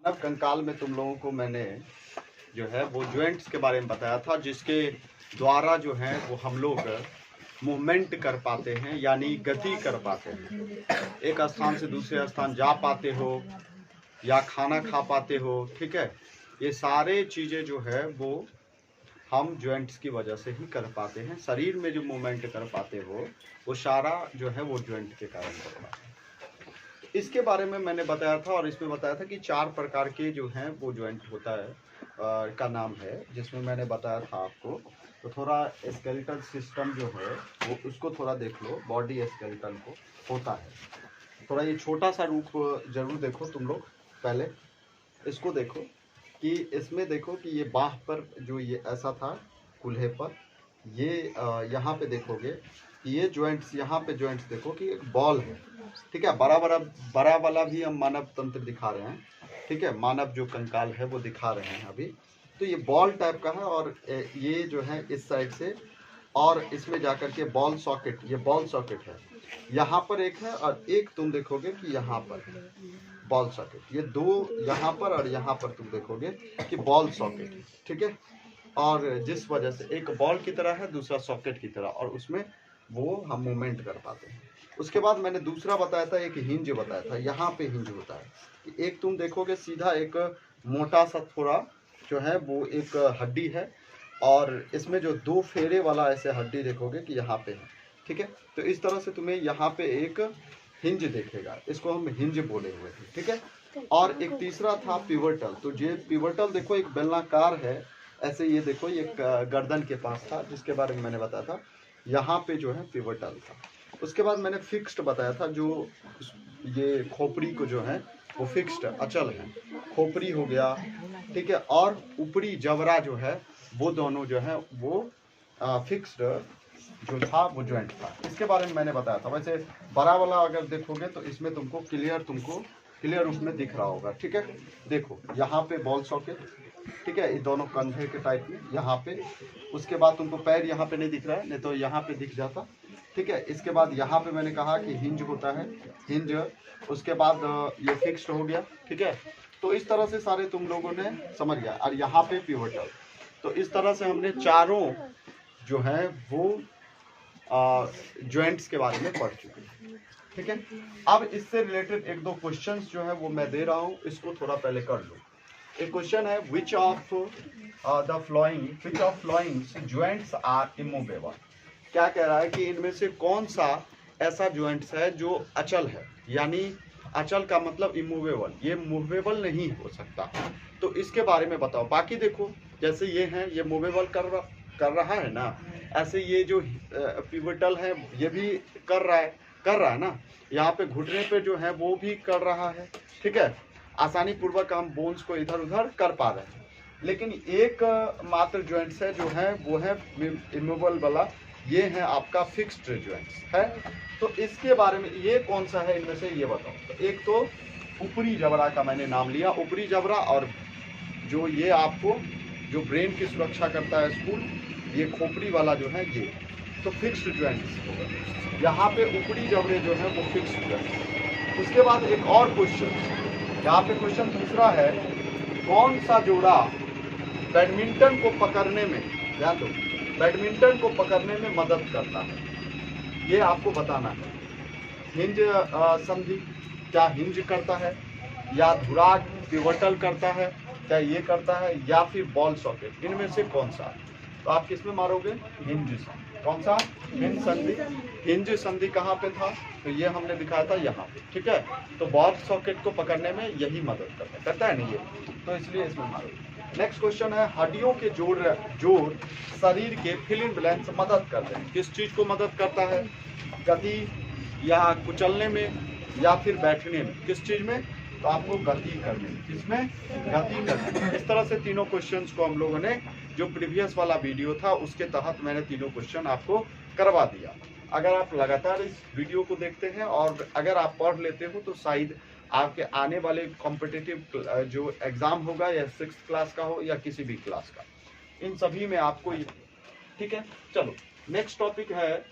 मानव कंकाल में तुम लोगों को मैंने जो है वो ज्वाइंट्स के बारे में बताया था, जिसके द्वारा जो है वो हम लोग मूवमेंट कर पाते हैं, यानी गति कर पाते हैं, एक स्थान से दूसरे स्थान जा पाते हो या खाना खा पाते हो। ठीक है, ये सारे चीज़ें जो है वो हम ज्वाइंट्स की वजह से ही कर पाते हैं। शरीर में जो मूवमेंट कर पाते हो वो सारा जो है वो ज्वाइंट के कारण कर पाते हैं। इसके बारे में मैंने बताया था, और इसमें बताया था कि 4 प्रकार के जो हैं वो ज्वाइंट होता है का नाम है, जिसमें मैंने बताया था आपको। तो थोड़ा स्केलेटल सिस्टम जो है वो उसको थोड़ा देख लो, बॉडी स्केलेटन को होता है। थोड़ा ये छोटा सा रूप जरूर देखो तुम लोग, पहले इसको देखो कि इसमें देखो कि ये बाह पर जो ये ऐसा था कूल्हे पर, ये यहाँ पे देखोगे कि ये ज्वाइंट्स, यहाँ पे ज्वाइंट्स देखो कि एक बॉल है। ठीक है, बड़ा वाला भी हम मानव तंत्र दिखा रहे हैं। ठीक है, मानव जो कंकाल है वो दिखा रहे हैं अभी। तो ये बॉल टाइप का है, और ये जो है इस साइड से, और इसमें जाकर के बॉल सॉकेट, ये बॉल सॉकेट है, यहाँ पर एक है, और एक तुम देखोगे कि यहाँ पर बॉल सॉकेट। ये दो यहाँ पर और यहाँ पर तुम देखोगे कि बॉल सॉकेट है। ठीक है, और जिस वजह से एक बॉल की तरह है, दूसरा सॉकेट की तरह, और उसमें वो हम मूवमेंट कर पाते हैं। उसके बाद मैंने दूसरा बताया था, एक हिंज बताया था। यहाँ पे हिंज होता है कि एक तुम देखोगे सीधा एक मोटा सा थोड़ा जो है वो एक हड्डी है, और इसमें जो 2 फेरे वाला ऐसे हड्डी देखोगे कि यहाँ पे है। ठीक है, तो इस तरह से तुम्हें यहाँ पे एक हिंज देखेगा, इसको हम हिंज बोले हुए थे। ठीक है, और एक तीसरा था पिवटल। तो ये पिवटल देखो एक बेलनाकार है ऐसे, ये देखो ये गर्दन के पास था, जिसके बारे में मैंने बताया था। यहाँ पे जो है पिवटल था। उसके बाद मैंने फिक्स्ड बताया था, जो ये खोपड़ी को जो है वो फिक्स्ड अचल है, खोपड़ी हो गया। ठीक है, और ऊपरी जबड़ा जो है वो दोनों जो है वो फिक्स्ड जो था वो ज्वाइंट था। इसके बारे में मैंने बताया था। वैसे बड़ा वाला अगर देखोगे तो इसमें तुमको क्लियर उसमें दिख रहा होगा। ठीक है, देखो यहाँ पे बॉल सॉकेट, ठीक है, ये दोनों कंधे के टाइप में यहाँ पे। उसके बाद तुमको पैर यहाँ पे नहीं दिख रहा है, नहीं तो यहाँ पे दिख जाता। ठीक है, इसके बाद यहाँ पे मैंने कहा कि हिंज होता है, हिंज। उसके बाद ये फिक्स्ड हो गया। ठीक है, तो इस तरह से सारे तुम लोगों ने समझ गया, और यहाँ पे पिवटल। तो इस तरह से हमने चारों जो है वो ज्वाइंट्स के बारे में पढ़ चुके हैं। ठीक है, अब इससे रिलेटेड 1-2 क्वेश्चंस जो है वो मैं दे रहा हूँ, इसको थोड़ा पहले कर लो। एक क्वेश्चन है, which of following joints are immovable. क्या कह रहा है कि इनमें से कौन सा ऐसा ज्वाइंट्स है जो अचल है, यानी अचल का मतलब इमूवेबल, ये मूवेबल नहीं हो सकता। तो इसके बारे में बताओ। बाकी देखो, जैसे ये है, ये मूवेबल कर रहा है ना, ऐसे ये जो पिवटल है ये भी कर रहा है ना। यहाँ पे घुटने पे जो है वो भी कर रहा है। ठीक है, आसानी पूर्वक हम बोन्स को इधर उधर कर पा रहे हैं। लेकिन एक मात्र ज्वाइंट्स है जो है वो है इमूवेबल वाला, ये है आपका फिक्स्ड ज्वाइंट्स है। तो इसके बारे में ये कौन सा है इनमें से, ये बताओ। तो एक तो ऊपरी जबड़ा का मैंने नाम लिया, ऊपरी जबड़ा, और जो ये आपको जो ब्रेन की सुरक्षा करता है स्कूल, ये खोपड़ी वाला जो है ये, तो फिक्स्ड ज्वाइंट्स। यहाँ पे ऊपरी जबड़े जो है वो फिक्स्ड ज्वाइंट्स। उसके बाद एक और क्वेश्चन, यहाँ पे क्वेश्चन दूसरा है, कौन सा जोड़ा बैडमिंटन को पकड़ने में, ध्यान दो, बैडमिंटन को पकड़ने में मदद करता है, ये आपको बताना है। हिंज संधि, क्या हिंज करता है, या धुराग पिवटल करता है, क्या ये करता है, या फिर बॉल सॉकेट, इनमें से कौन सा है। तो आप किसमें मारोगे, हिंज संधि। कौन सा, हिंज संधि। हिंज संधि कहाँ पे था, तो ये हमने दिखाया था यहाँ पे। ठीक है, तो बॉल सॉकेट को पकड़ने में यही मदद करता है नहीं ये, तो इसलिए इसमें मारोगे। नेक्स्ट क्वेश्चन है, हड्डियों के जोड़ शरीर के फिल इन ब्लैंक्स मदद करते हैं। किस चीज को मदद करता है, गति या कुचलने में, या फिर बैठने में, किस चीज में, तो आपको गति करने में, किसमें, गति करने में। इस तरह से तीनों क्वेश्चंस को हम लोगों ने, जो प्रीवियस वाला वीडियो था उसके तहत मैंने तीनों क्वेश्चन आपको करवा दिया। अगर आप लगातार इस वीडियो को देखते हैं और अगर आप पढ़ लेते हो तो शायद आपके आने वाले कॉम्पिटिटिव जो एग्जाम होगा, या 6th क्लास का हो या किसी भी क्लास का, इन सभी में आपको, ठीक है। चलो नेक्स्ट टॉपिक है,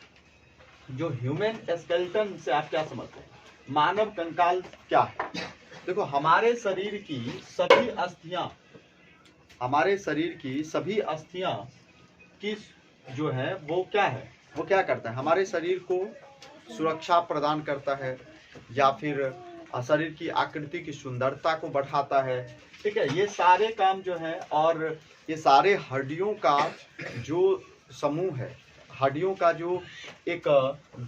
जो ह्यूमन स्केलेटन से आप क्या समझते हैं, मानव कंकाल क्या है। देखो हमारे शरीर की सभी अस्थियां, हमारे शरीर की सभी अस्थियां की जो है वो क्या है, वो क्या करता है, हमारे शरीर को सुरक्षा प्रदान करता है, या फिर शरीर की आकृति की सुंदरता को बढ़ाता है। ठीक है, ये सारे काम जो है, और ये सारे हड्डियों का जो समूह है, हड्डियों का जो एक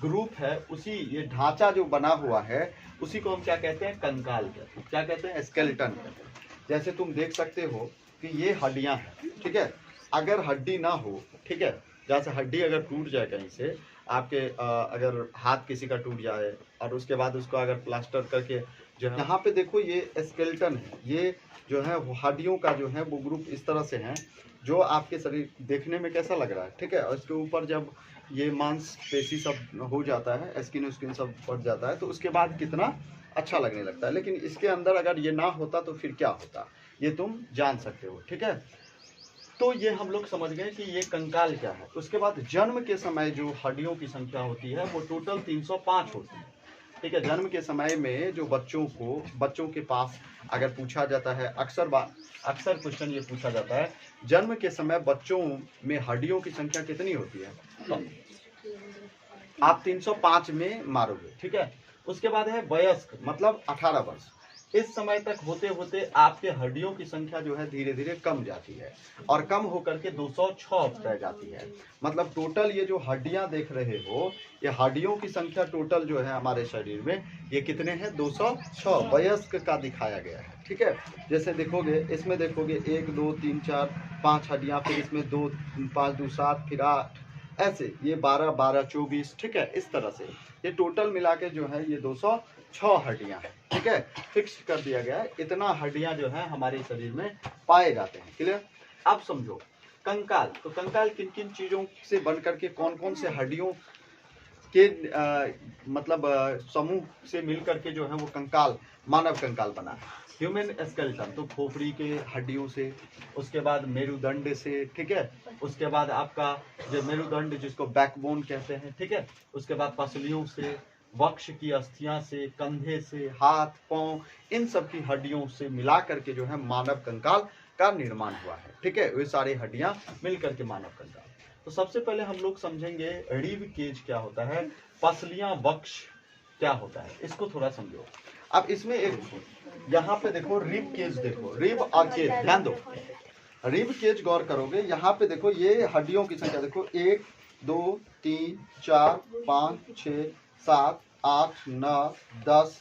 ग्रुप है, उसी ये ढांचा जो बना हुआ है, उसी को हम क्या कहते हैं, कंकाल कहते हैं। क्या कहते हैं, स्केलेटन कहते हैं। जैसे तुम देख सकते हो कि ये हड्डियां हैं। ठीक है, अगर हड्डी ना हो, ठीक है, जैसे हड्डी अगर टूट जाए कहीं से, आपके अगर हाथ किसी का टूट जाए और उसके बाद उसको अगर प्लास्टर करके जो है, यहाँ पे देखो ये स्केलेटन है, ये जो है हड्डियों का जो है वो ग्रुप इस तरह से है, जो आपके शरीर देखने में कैसा लग रहा है। ठीक है, और इसके ऊपर जब ये मांसपेशी सब हो जाता है, स्किन सब बढ़ जाता है, तो उसके बाद कितना अच्छा लगने लगता है। लेकिन इसके अंदर अगर ये ना होता तो फिर क्या होता, ये तुम जान सकते हो। ठीक है, तो ये हम लोग समझ गए कि ये कंकाल क्या है। उसके बाद जन्म के समय जो हड्डियों की संख्या होती है वो टोटल 305 होती है। ठीक है, जन्म के समय में जो बच्चों के पास अगर पूछा जाता है, अक्सर क्वेश्चन ये पूछा जाता है, जन्म के समय बच्चों में हड्डियों की संख्या कितनी होती है, तो आप 305 में मारोगे। ठीक है, उसके बाद है वयस्क, मतलब 18 वर्ष। इस समय तक होते होते आपके हड्डियों की संख्या जो है धीरे धीरे कम जाती है, और कम होकर के 206 रह जाती है। मतलब टोटल ये जो हड्डियां देख रहे हो, ये हड्डियों की संख्या टोटल जो है हमारे शरीर में, ये कितने हैं, 206 वयस्क का दिखाया गया है। ठीक है, जैसे देखोगे, इसमें देखोगे 1 2 3 4 5 हड्डियां, फिर इसमें 2 5 2 7, फिर 8, ऐसे ये 12 12 24। ठीक है, इस तरह से ये टोटल मिला के जो है ये 206 हड्डियां हैं। ठीक है, फिक्स कर दिया गया है, इतना हड्डियां जो है हमारे शरीर में पाए जाते हैं। क्लियर, अब समझो कंकाल। तो कंकाल किन किन चीजों से बन करके, कौन कौन से हड्डियों के मतलब समूह से मिल करके जो है वो कंकाल, मानव कंकाल बना है। ह्यूमन स्केलेटन, तो खोपड़ी के हड्डियों से, उसके बाद मेरुदंड से। ठीक है, उसके बाद आपका जो मेरुदंड जिसको बैकबोन कहते हैं। ठीक है, उसके बाद पसलियों से, वक्ष की अस्थियां से, कंधे से, हाथ पांव, इन सब की हड्डियों से मिला करके जो है मानव कंकाल का निर्माण हुआ है। ठीक है, वे सारी हड्डियां मिल करके मानव कंकाल। तो सबसे पहले हम लोग समझेंगे रिब केज क्या होता है, पसलियां वक्ष क्या होता है, इसको थोड़ा समझो। अब इसमें एक यहाँ पे देखो रिब केज, देखो रिब और केज, ध्यान दो, रिब केज गौर करोगे, यहाँ पे देखो ये हड्डियों की संख्या देखो, 1 2 3 4 5 6 7 8 9 10,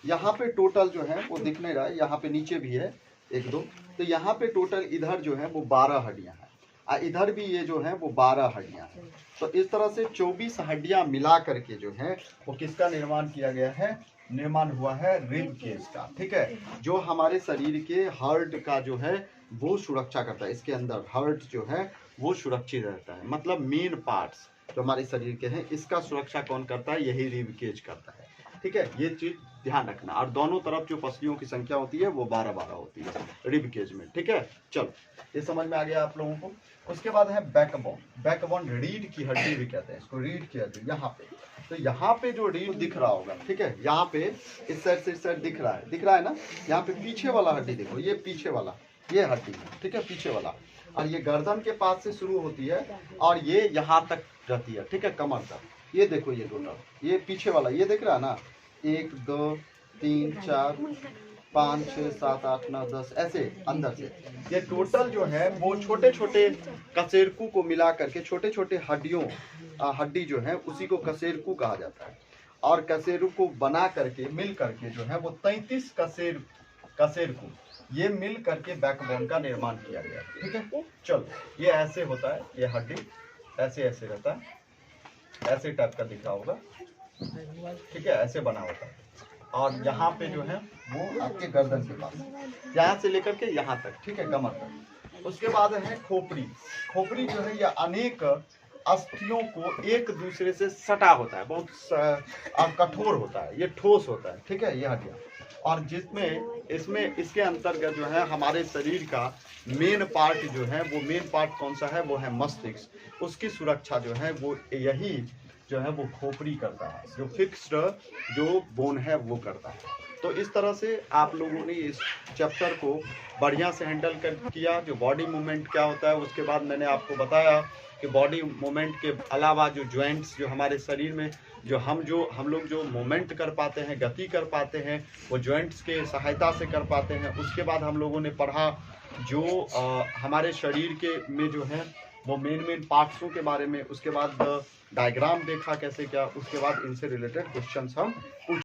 यहाँ पे टोटल जो है वो दिख नहीं रहा है, यहाँ पे नीचे भी है 1 2, तो यहाँ पे टोटल इधर जो है वो 12 हड्डियां हैं, और इधर भी ये जो है वो 12 हड्डियां हैं। तो इस तरह से 24 हड्डियां मिला करके जो है वो किसका निर्माण किया गया है, निर्माण हुआ है रिब केज का। ठीक है, जो हमारे शरीर के हार्ट का जो है वो सुरक्षा करता है, इसके अंदर हार्ट जो है वो सुरक्षित रहता है, मतलब मेन पार्ट्स जो हमारे शरीर के हैं, इसका सुरक्षा कौन करता है, यही रिब केज करता है। ठीक है, ये चीज ध्यान रखना। और दोनों तरफ जो पसलियों की संख्या होती है वो 12-12 होती है रिब केज में। ठीक है, चलो ये समझ में आ गया आप लोगों को। उसके बाद है बैकबोन। बैकबोन रीढ़ की हड्डी भी कहते हैं इसको, रीढ़ की हड्डी यहाँ पे। तो यहाँ पे जो रीढ़ दिख रहा होगा, ठीक है, यहाँ पे इस साइड से इस साइड दिख रहा है ना, यहाँ पे पीछे वाला हड्डी देखो, ये पीछे वाला, ये हड्डी है। ठीक है, पीछे वाला, और ये गर्दन के पास से शुरू होती है और ये यहाँ तक रहती है। ठीक है, कमर तक। ये देखो, ये टोटल, ये पीछे वाला, ये दिख रहा है ना, 1 2 3 4 5 6 7 8 9 10, ऐसे अंदर से ये टोटल जो है वो छोटे छोटे कशेरुकु को मिला करके, छोटे छोटे हड्डी जो है उसी को कशेरुकु कहा जाता है। और कशेरुकु बना करके मिल करके जो है वो 33 कशेरुकु ये मिल करके बैकबोन का निर्माण किया गया। ठीक है, चलो ये ऐसे होता है, ये हड्डी ऐसे ऐसे रहता है, ऐसे टाइप का दिख रहा होगा। ठीक है, ऐसे बना होता है, और यहाँ पे जो है वो आपके गर्दन के पास, यहाँ से लेकर के यहाँ तक। ठीक है, कमर तक। उसके बाद है खोपड़ी। खोपड़ी जो है ये अनेक अस्थियों को एक दूसरे से सटा होता है, बहुत कठोर होता है, ये ठोस होता है। ठीक है, ये हड्डियाँ, और जिसमें इसके अंतर्गत जो है हमारे शरीर का मेन पार्ट जो है, वो मेन पार्ट कौन सा है, वो है मस्तिष्क। उसकी सुरक्षा जो है वो यही जो है वो खोपड़ी करता है, जो फिक्स्ड जो बोन है वो करता है। तो इस तरह से आप लोगों ने इस चैप्टर को बढ़िया से हैंडल किया। जो बॉडी मूवमेंट क्या होता है उसके बाद मैंने आपको बताया कि बॉडी मूवमेंट के अलावा जो जॉइंट्स जो हमारे शरीर में हम लोग जो मूवमेंट कर पाते हैं, गति कर पाते हैं, वो जॉइंट्स के सहायता से कर पाते हैं। उसके बाद हम लोगों ने पढ़ा जो हमारे शरीर के में जो है वो मेन पार्ट्सों के बारे में। उसके बाद डायग्राम देखा कैसे क्या, उसके बाद इनसे रिलेटेड क्वेश्चंस हम